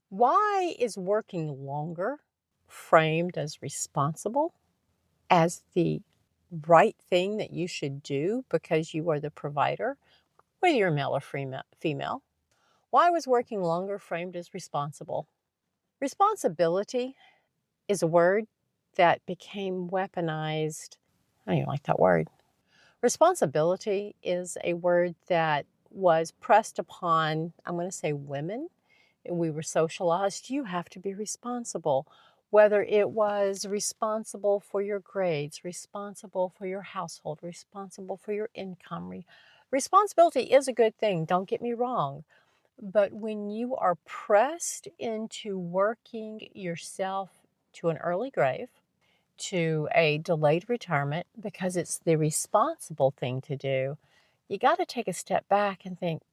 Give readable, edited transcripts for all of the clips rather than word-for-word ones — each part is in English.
Why is working longer framed as responsible, as the right thing that you should do because you are the provider, whether you're male or female? Why was working longer framed as responsible? Responsibility is a word that became weaponized. I don't even like that word. Responsibility is a word that was pressed upon, I'm going to say women. We were socialized, you have to be responsible. Whether it was responsible for your grades, responsible for your household, responsible for your income. Responsibility is a good thing, don't get me wrong. But when you are pressed into working yourself to an early grave, to a delayed retirement, because it's the responsible thing to do, you got to take a step back and think,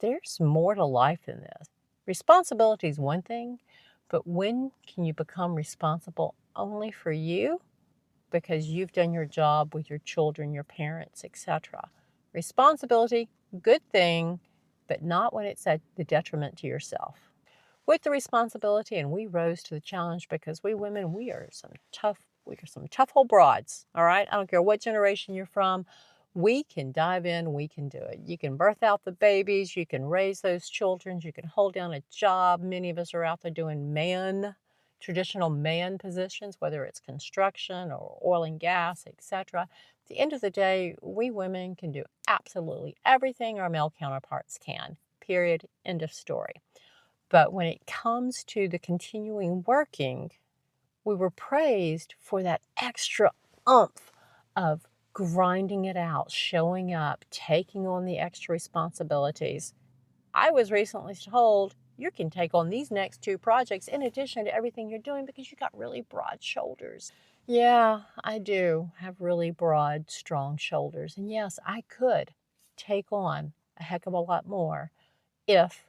there's more to life than this. Responsibility is one thing, but when can you become responsible only for you because you've done your job with your children, your parents, etc.? Responsibility, good thing, but not when it's at the detriment to yourself. With the responsibility, and we rose to the challenge because we women, we are some tough old broads, all right? I don't care what generation you're from. We can dive in, we can do it. You can birth out the babies, you can raise those children, you can hold down a job. Many of us are out there doing traditional man positions, whether it's construction or oil and gas, etc. At the end of the day, we women can do absolutely everything our male counterparts can. Period. End of story. But when it comes to the continuing working, we were praised for that extra oomph of grinding it out, showing up, taking on the extra responsibilities. I was recently told you can take on these next two projects in addition to everything you're doing because you got really broad shoulders. Yeah, I do have really broad, strong shoulders. And yes, I could take on a heck of a lot more if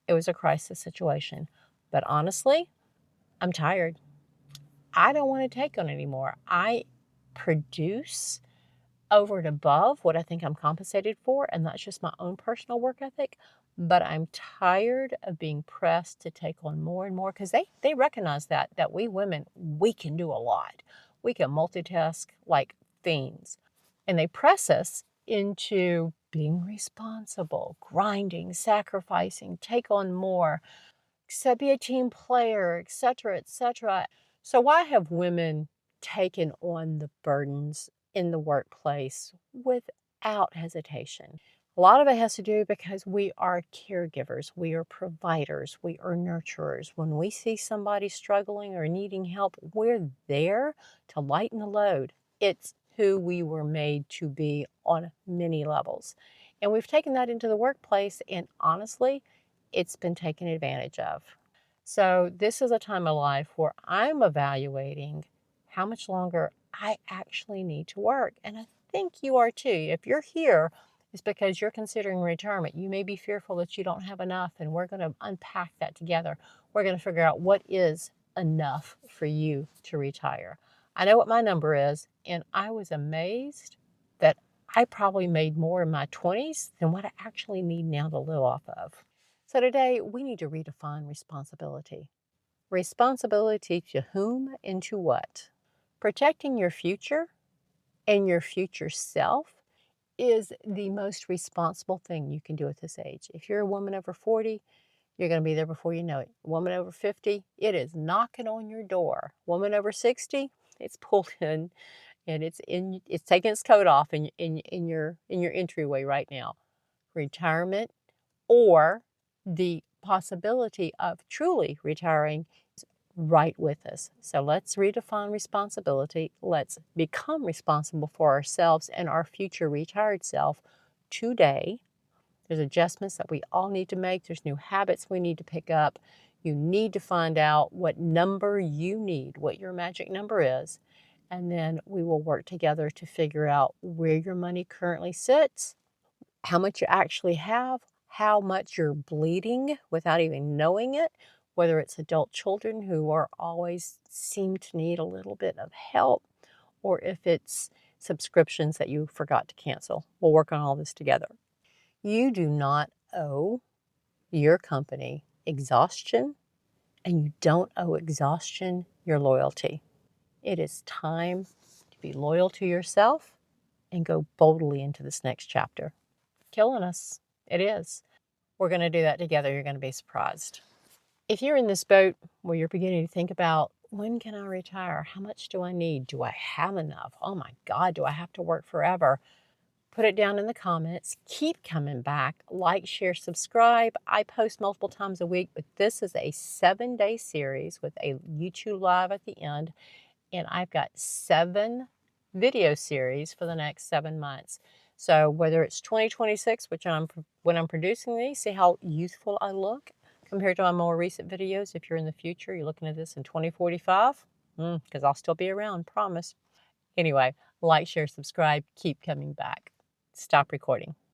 it was a crisis situation. But honestly, I'm tired. I don't want to take on anymore. I produce over and above what I think I'm compensated for, and that's just my own personal work ethic. But I'm tired of being pressed to take on more and more because they recognize that we women, we can do a lot. We can multitask like fiends. And they press us into being responsible, grinding, sacrificing, take on more, so be a team player, etc., etc. So why have women taken on the burdens in the workplace without hesitation? A lot of it has to do because we are caregivers, we are providers, we are nurturers. When we see somebody struggling or needing help, we're there to lighten the load. It's who we were made to be on many levels. And we've taken that into the workplace, and honestly, it's been taken advantage of. So this is a time of life where I'm evaluating how much longer I actually need to work. And I think you are too. If you're here, it's because you're considering retirement. You may be fearful that you don't have enough, and we're going to unpack that together. We're going to figure out what is enough for you to retire. I know what my number is, and I was amazed that I probably made more in my 20s than what I actually need now to live off of. So today we need to redefine responsibility. Responsibility to whom and to what? Protecting your future and your future self is the most responsible thing you can do at this age. If you're a woman over 40, you're going to be there before you know it. Woman over 50, it is knocking on your door. Woman over 60, it's pulled in and it's taking its coat off in your entryway right now. Retirement or the possibility of truly retiring is right with us. So let's redefine responsibility. Let's become responsible for ourselves and our future retired self today. There's adjustments that we all need to make. There's new habits we need to pick up. You need to find out what number you need, what your magic number is, and then we will work together to figure out where your money currently sits, how much you actually have, how much you're bleeding without even knowing it, whether it's adult children who are always seem to need a little bit of help, or if it's subscriptions that you forgot to cancel. We'll work on all this together. You do not owe your company exhaustion, and you don't owe exhaustion your loyalty. It is time to be loyal to yourself and go boldly into this next chapter. Killing us. It is. We're going to do that together. You're going to be surprised. If you're in this boat where you're beginning to think about, when can I retire? How much do I need? Do I have enough? Oh my God, do I have to work forever? Put it down in the comments. Keep coming back. Like, share, subscribe. I post multiple times a week, but this is a 7-day series with a YouTube Live at the end. And I've got 7 video series for the next 7 months. So whether it's 2026, when I'm producing these, see how youthful I look compared to my more recent videos. If you're in the future, you're looking at this in 2045, because I'll still be around, promise. Anyway, like, share, subscribe, keep coming back. Stop recording.